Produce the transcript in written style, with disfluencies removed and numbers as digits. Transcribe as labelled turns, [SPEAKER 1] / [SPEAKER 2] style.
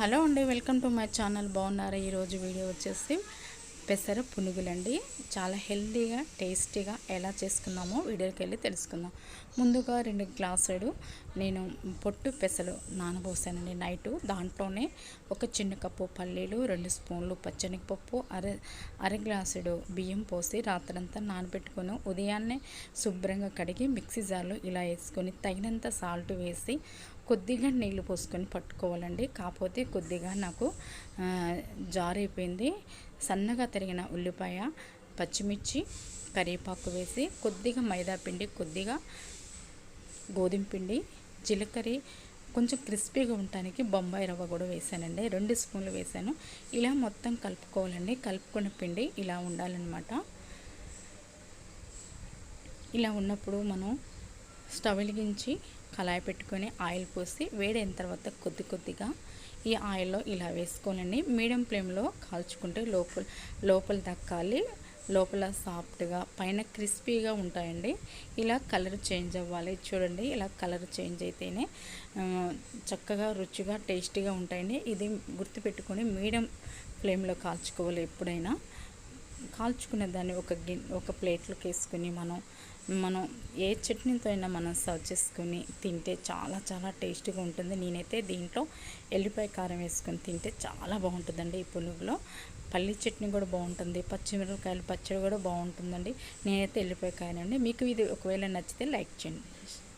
[SPEAKER 1] Hello అండి, welcome to my channel. బాగున్నారా? ఈరోజు వీడియో వచ్చేసి పెసర పునుగులండి. చాలా హెల్తీగా టేస్టీగా ఎలా చేసుకున్నామో వీడియోకి వెళ్ళి తెలుసుకుందాం. ముందుగా 2 గ్లాసులు నేను పొట్టు పెసలు నానబోసానండి నైటు. దాంట్లోనే ఒక చిన్న కప్పు పల్లీలు, 2 స్పూన్లు పచ్చనిపప్పు, అర గ్లాసుడు బియ్యం పోసి రాత్రంతా నానబెట్టుకొని ఉదయాన్నే శుభ్రంగా కడిగి మిక్సీ జార్లో ఇలా వేసుకొని తగినంత సాల్ట్ వేసి కొద్దిగా నీళ్లు పోసుకొని పట్టుకోవాలండి. కాకపోతే కొద్దిగా నాకు జారైపోయింది. సన్నగా తరిగిన ఉల్లిపాయ, పచ్చిమిర్చి, కరివేపాకు వేసి కొద్దిగా మైదా పిండి, కొద్దిగా గోధుమ పిండి, జీలకర్ర, కొంచెం క్రిస్పీగా ఉండటానికి బొంబాయి రవ్వ కూడా వేసానండి. 2 స్పూన్లు వేసాను. ఇలా మొత్తం కలుపుకోవాలండి. కలుపుకున్న పిండి ఇలా ఉండాలన్నమాట. ఇలా ఉన్నప్పుడు మనం స్టవ్ వెలిగించి కళాయి పెట్టుకొని ఆయిల్ పోసి వేడైన తర్వాత కొద్దిగా ఈ ఆయిల్లో ఇలా వేసుకోనండి. మీడియం ఫ్లేమ్లో కాల్చుకుంటే లోపల దక్కాలి, లోపల సాఫ్ట్గా పైన క్రిస్పీగా ఉంటాయండి. ఇలా కలర్ చేంజ్ అవ్వాలి. చూడండి, ఇలా కలర్ చేంజ్ అయితేనే చక్కగా రుచిగా టేస్టీగా ఉంటాయండి. ఇది గుర్తుపెట్టుకొని మీడియం ఫ్లేమ్లో కాల్చుకోవాలి ఎప్పుడైనా. కాల్చుకునే దాన్ని ఒక ప్లేట్లోకి వేసుకుని మనం ఏ చట్నీతో అయినా మనం సర్వ్ చేసుకుని తింటే చాలా టేస్టీగా ఉంటుంది. నేనైతే దీంట్లో ఎల్లిపాయ కారం వేసుకొని తింటే చాలా బాగుంటుందండి. ఈ పునుగులో పల్లి చట్నీ కూడా బాగుంటుంది, పచ్చిమిరపకాయల పచ్చడి కూడా బాగుంటుందండి. నేనైతే ఎల్లిపాయ కాయనండి. మీకు ఇది ఒకవేళ నచ్చితే లైక్ చేయండి.